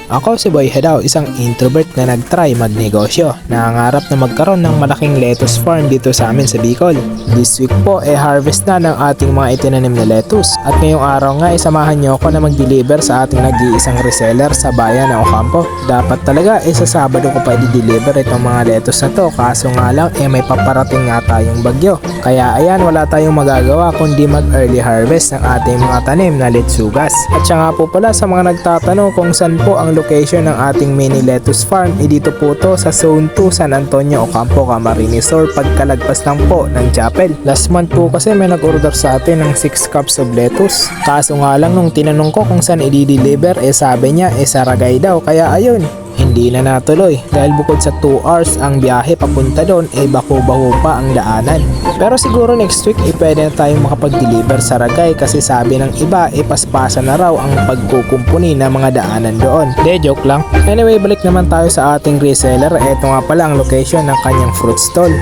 Ako si Boy Hedaw, isang introvert na nag-try magnegosyo. Nangangarap na magkaroon ng malaking lettuce farm dito sa amin sa Bicol. This week po harvest na ng ating mga itinanim na lettuce. At ngayong araw nga samahan niyo ako na mag-deliver sa ating nag-iisang reseller sa bayan ng Ocampo. Dapat talaga sa Sabado ko pa i-deliver itong mga lettuce na to, kaso nga lang may paparating nga tayong bagyo. Kaya ayan, wala tayong magagawa kundi mag-early harvest ng ating mga tanim na letsugas. At siya nga po pala sa mga nagtatanong kung saan po ang location ng ating mini lettuce farm, dito po to sa Zone 2 San Antonio, Ocampo, Camarines Sur, pagkalagpas lang po ng chapel. Last month po kasi may nag-order sa atin ng 6 cups of lettuce. Kaso nga lang nung tinanong ko kung saan i-deliver, sabi niya sa Ragay daw. Kaya ayun, hindi na natuloy dahil bukod sa 2 hours ang biyahe papunta doon, bako-bako pa ang daanan. Pero siguro next week pwede na tayong makapag-deliver sa Ragay kasi sabi ng iba paspasa na raw ang pagkukumpuni ng mga daanan doon. De, joke lang. Anyway, balik naman tayo sa ating reseller. Ito nga pala ang location ng kanyang fruit stall.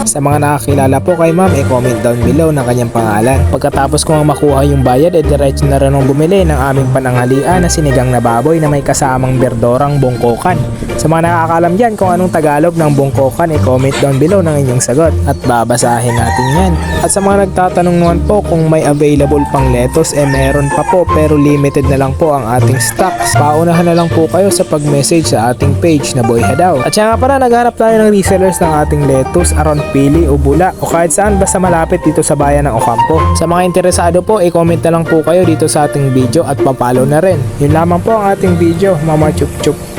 Sa mga nakakilala po kay ma'am, comment down below ng kanyang pangalan. Pagkatapos ko makuha yung bayad, diretso na rin bumili ng aming pananghalian na sinigang na baboy na may kasamang berdorang bungkokan. Sa mga nakakalam dyan kung anong Tagalog ng bungkokan, comment down below ng inyong sagot at babasahin natin yan. At sa mga nagtatanong naman po kung may available pang lettuce, meron pa po pero limited na lang po ang ating stocks. Paunahan na lang po kayo sa pag-message sa ating page na Boy Hedaw. At siya nga pala, naghanap tayo ng resellers ng ating lettuce around Pili o Bula o kahit saan basta malapit dito sa bayan ng Ocampo. Sa mga interesado po, comment na lang po kayo dito sa ating video at papalo na rin. Yun lamang po ang ating video. Mama chup chup.